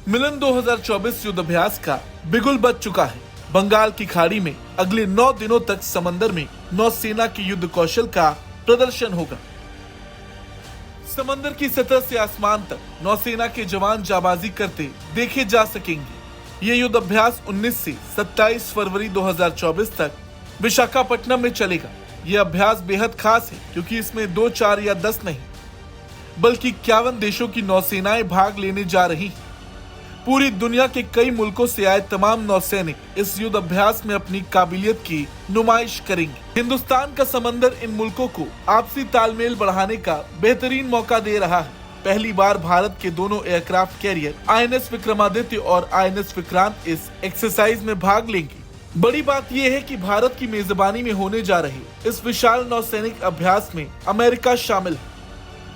मिलन 2024 युद्ध अभ्यास का बिगुल बज चुका है। बंगाल की खाड़ी में अगले 9 दिनों तक समंदर में नौसेना की युद्ध कौशल का प्रदर्शन होगा। समंदर की सतह से आसमान तक नौसेना के जवान जाबाजी करते देखे जा सकेंगे। ये युद्ध अभ्यास 19 से 27 फरवरी 2024 तक विशाखापट्टनम में चलेगा। यह अभ्यास बेहद खास है क्योंकि इसमें 2, 4 या 10 नहीं बल्कि 51 देशों की नौसेनाएं भाग लेने जा रही हैं। पूरी दुनिया के कई मुल्कों से आए तमाम नौसैनिक इस युद्ध अभ्यास में अपनी काबिलियत की नुमाइश करेंगे। हिंदुस्तान का समंदर इन मुल्कों को आपसी तालमेल बढ़ाने का बेहतरीन मौका दे रहा है। पहली बार भारत के दोनों एयरक्राफ्ट कैरियर INS विक्रमादित्य और INS विक्रांत इस एक्सरसाइज में भाग लेंगे। बड़ी बात यह है कि भारत की मेजबानी में होने जा रहे इस विशाल नौसैनिक अभ्यास में अमेरिका शामिल है।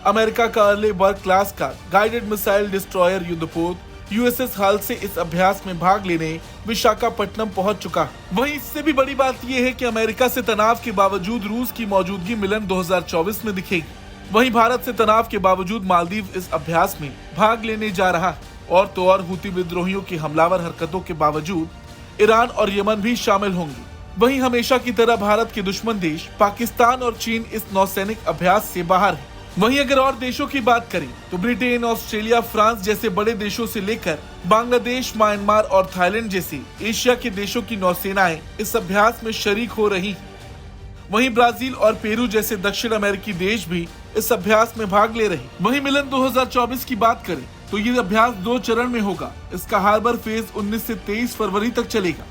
अमेरिका का अर्ले बर्ग क्लास का गाइडेड मिसाइल डिस्ट्रॉयर युद्धपोत USS हाल से इस अभ्यास में भाग लेने विशाखापट्टनम पहुंच चुका है। वहीं इससे भी बड़ी बात यह है कि अमेरिका से तनाव के बावजूद रूस की मौजूदगी मिलन 2024 में दिखेगी। वहीं भारत से तनाव के बावजूद मालदीव इस अभ्यास में भाग लेने जा रहा है। और तो और हुती विद्रोहियों की हमलावर हरकतों के बावजूद ईरान और यमन भी शामिल होंगे। वहीं हमेशा की तरह भारत के दुश्मन देश पाकिस्तान और चीन इस नौसैनिक अभ्यास से बाहर है। वहीं अगर और देशों की बात करें तो ब्रिटेन, ऑस्ट्रेलिया, फ्रांस जैसे बड़े देशों से लेकर बांग्लादेश, म्यांमार और थाईलैंड जैसे एशिया के देशों की नौसेनाएं इस अभ्यास में शरीक हो रही हैं। वहीं ब्राजील और पेरू जैसे दक्षिण अमेरिकी देश भी इस अभ्यास में भाग ले रहे। वहीं मिलन 2024 की बात करें तो ये अभ्यास 2 चरण में होगा। इसका हार्बर फेज 19 से 23 फरवरी तक चलेगा।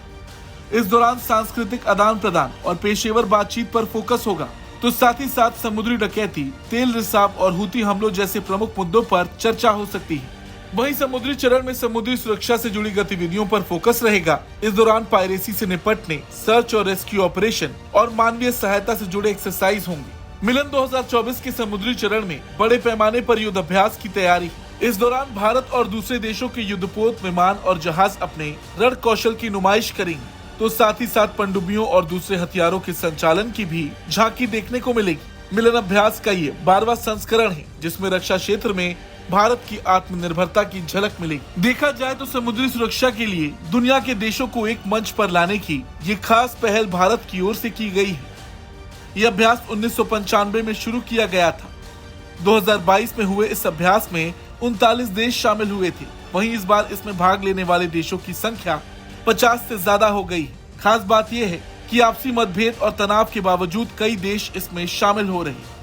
इस दौरान सांस्कृतिक आदान प्रदान और पेशेवर बातचीत पर फोकस होगा, तो साथ ही साथ समुद्री डकैती, तेल रिसाव और हुती हमलों जैसे प्रमुख मुद्दों पर चर्चा हो सकती है। वहीं समुद्री चरण में समुद्री सुरक्षा से जुड़ी गतिविधियों पर फोकस रहेगा। इस दौरान पायरेसी से निपटने, सर्च और रेस्क्यू ऑपरेशन और मानवीय सहायता से जुड़े एक्सरसाइज होंगे। मिलन 2024 के समुद्री चरण में बड़े पैमाने पर युद्ध अभ्यास की तैयारी। इस दौरान भारत और दूसरे देशों के युद्धपोत, विमान और जहाज अपने रण कौशल की नुमाइश करेंगे, तो साथ ही साथ पनडुब्बियों और दूसरे हथियारों के संचालन की भी झांकी देखने को मिलेगी। मिलन अभ्यास का ये 12वां संस्करण है जिसमें रक्षा क्षेत्र में भारत की आत्मनिर्भरता की झलक मिलेगी। देखा जाए तो समुद्री सुरक्षा के लिए दुनिया के देशों को एक मंच पर लाने की ये खास पहल भारत की ओर से की गई है। यह अभ्यास 1995 में शुरू किया गया था। 2022 में हुए इस अभ्यास में 39 देश शामिल हुए थे। वहीं इस बार इसमें भाग लेने वाले देशों की संख्या 50 से ज्यादा हो गई है। खास बात यह है कि आपसी मतभेद और तनाव के बावजूद कई देश इसमें शामिल हो रहे हैं।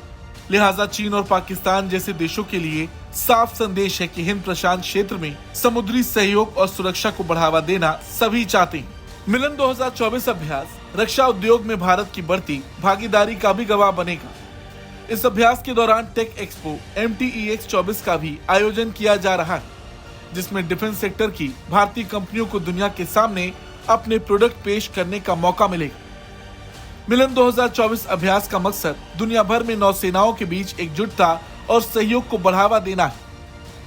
लिहाजा चीन और पाकिस्तान जैसे देशों के लिए साफ संदेश है कि हिंद प्रशांत क्षेत्र में समुद्री सहयोग और सुरक्षा को बढ़ावा देना सभी चाहते हैं। मिलन 2024 अभ्यास रक्षा उद्योग में भारत की बढ़ती भागीदारी का भी गवाह बनेगा। इस अभ्यास के दौरान टेक एक्सपो MTEX 24 का भी आयोजन किया जा रहा है, जिसमें डिफेंस सेक्टर की भारतीय कंपनियों को दुनिया के सामने अपने प्रोडक्ट पेश करने का मौका मिलेगा। मिलन 2024 अभ्यास का मकसद दुनिया भर में नौसेनाओं के बीच एकजुटता और सहयोग को बढ़ावा देना है,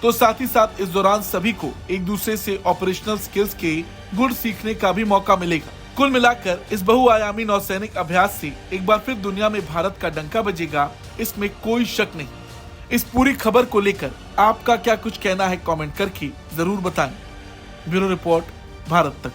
तो साथ ही साथ इस दौरान सभी को एक दूसरे से ऑपरेशनल स्किल्स के गुण सीखने का भी मौका मिलेगा। कुल मिलाकर इस बहुआयामी नौसैनिक अभ्यास से एक बार फिर दुनिया में भारत का डंका बजेगा, इसमें कोई शक नहीं। इस पूरी खबर को लेकर आपका क्या कुछ कहना है, कमेंट करके जरूर बताएं। ब्यूरो रिपोर्ट, भारत तक।